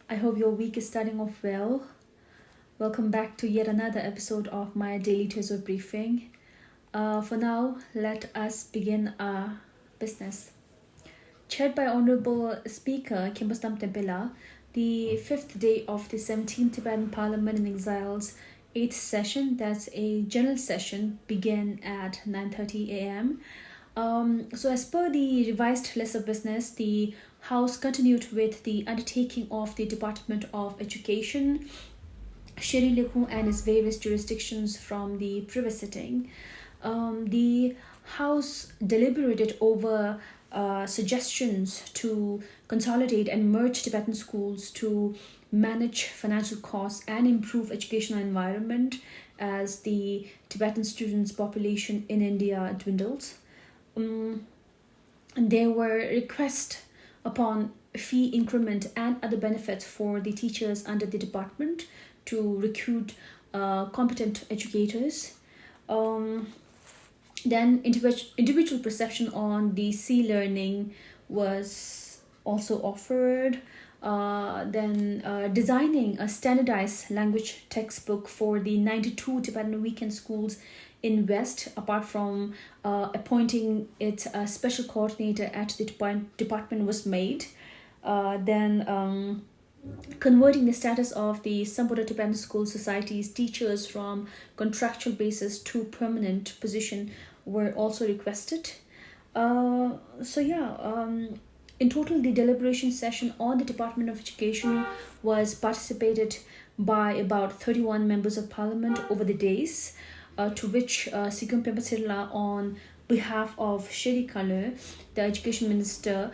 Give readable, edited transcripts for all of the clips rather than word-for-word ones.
I hope your week is starting off well. Welcome back to yet another episode of my daily Tuesday briefing. For now, let us begin our business. Chaired by Honorable Speaker Kimbastam Tempela, the fifth day of the 17th Tibetan Parliament in Exile's 8th session, that's a general session, began at 9:30 a.m. So as per the revised list of business, the House continued with the undertaking of the Department of Education, Sheri Likhu and its various jurisdictions from the previous sitting. The House deliberated over suggestions to consolidate and merge Tibetan schools to manage financial costs and improve educational environment as the Tibetan students' population in India dwindles. There were requests upon fee increment and other benefits for the teachers under the department to recruit competent educators. Then individual perception on the C-learning was also offered. Designing a standardized language textbook for the 92 Tibetan weekend schools in West, apart from appointing its special coordinator at the department was made. Converting the status of the Sambuddha Tibetan School Society's teachers from contractual basis to permanent position were also requested. In total, the deliberation session on the Department of Education was participated by about 31 members of parliament over the days, to which Sigum Pempasirla, on behalf of Sheri Kalu, the Education Minister,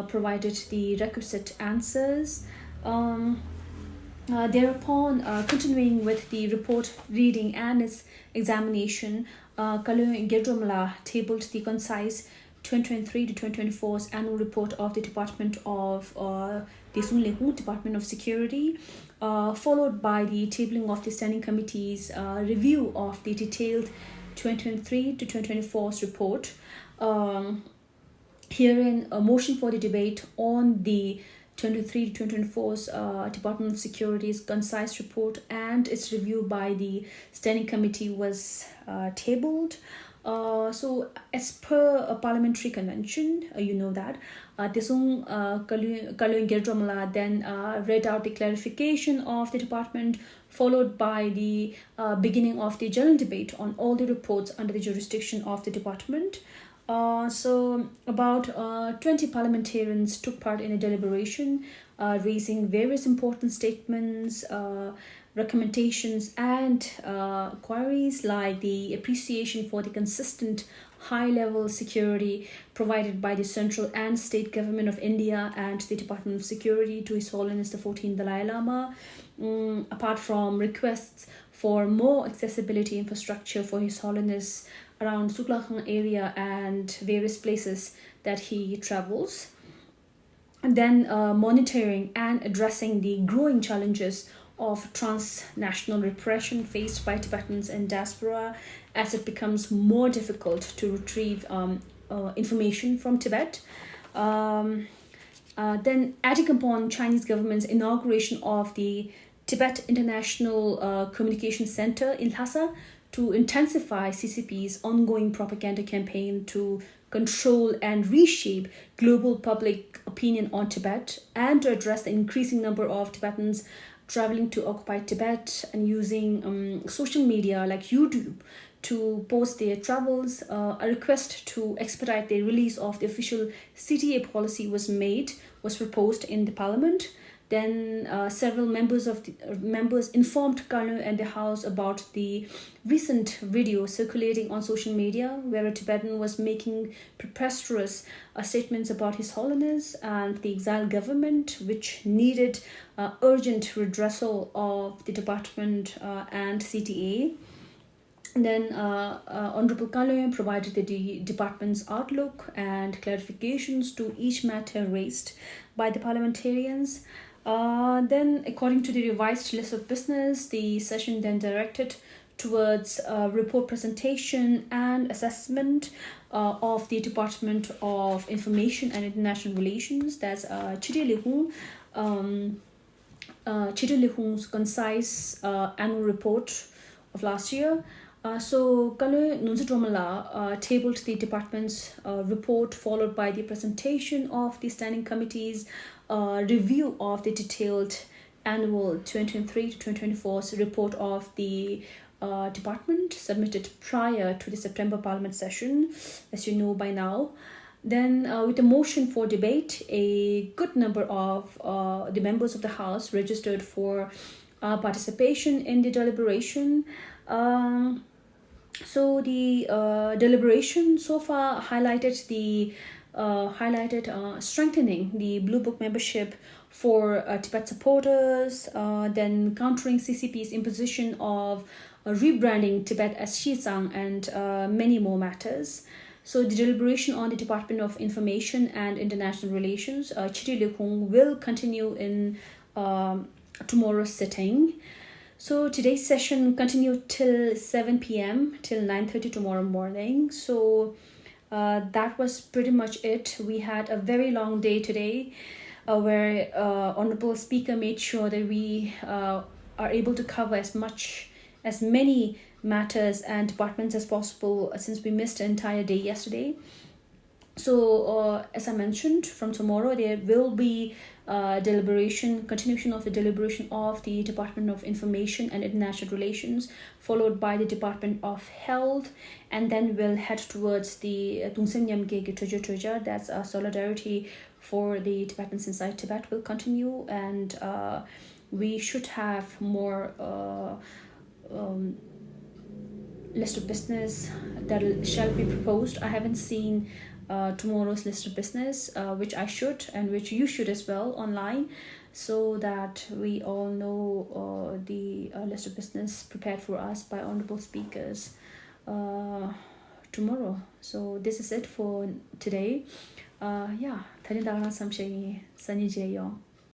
provided the requisite answers. Thereupon, continuing with the report reading and its examination, Kalu Gedromla tabled the concise 2023 to 2024's annual report of the Department of Department of Security, followed by the tabling of the Standing Committee's review of the detailed 2023 to 2024's report. Herein, a motion for the debate on the 2023 to 2024's Department of Security's concise report and its review by the Standing Committee was tabled. So as per a parliamentary convention, you know that Desung Kalu Gerdramala then read out the clarification of the department, followed by the beginning of the general debate on all the reports under the jurisdiction of the department. So about 20 parliamentarians took part in a deliberation, raising various important statements, recommendations and queries like the appreciation for the consistent high-level security provided by the central and state government of India and the Department of Security to His Holiness the 14th Dalai Lama, apart from requests for more accessibility infrastructure for His Holiness around Suklakhang area and various places that he travels. And then monitoring and addressing the growing challenges of transnational repression faced by Tibetans in diaspora as it becomes more difficult to retrieve information from Tibet. Then acting upon Chinese government's inauguration of the Tibet International Communication Center in Lhasa to intensify CCP's ongoing propaganda campaign to control and reshape global public opinion on Tibet, and to address the increasing number of Tibetans traveling to occupied Tibet and using social media like YouTube to post their travels. A request to expedite the release of the official CTA policy was proposed in the parliament. Then several members informed Kanu and the House about the recent video circulating on social media where a Tibetan was making preposterous statements about His Holiness and the exiled government, which needed urgent redressal of the department and CTA. Then Honorable Kalu provided the department's outlook and clarifications to each matter raised by the parliamentarians. Then, according to the revised list of business, the session then directed towards report presentation and assessment of the Department of Information and International Relations. That's Chidi Lihung's concise annual report of last year. So Kale Nunzidromala tabled the department's report, followed by the presentation of the standing committee's review of the detailed annual 2023 to 2024 report of the department, submitted prior to the September Parliament session, as you know by now. Then, with a motion for debate, a good number of the members of the House registered for participation in the deliberation. So the deliberation so far highlighted strengthening the Blue Book membership for Tibet supporters, then countering CCP's imposition of rebranding Tibet as Xizang, and many more matters. So the deliberation on the Department of Information and International Relations, Chiri Likhung, will continue in tomorrow's sitting. So today's session continued till 7 p.m. till 9:30 tomorrow morning. So that was pretty much it. We had a very long day today, where Honorable Speaker made sure that we are able to cover as many matters and departments as possible, since we missed an entire day yesterday. So as I mentioned, from tomorrow there will be continuation of the deliberation of the Department of Information and International Relations, followed by the Department of Health, and then we'll head towards the Tungsem Nyamge Tuja, that's solidarity for the Tibetans inside Tibet, will continue, and we should have more list of business that shall be proposed. I haven't seen tomorrow's list of business, which I should, and which you should as well, online, so that we all know the list of business prepared for us by honorable speakers tomorrow. So this is it for today. Yeah, Tani Dagana Samshay Sunny Jay.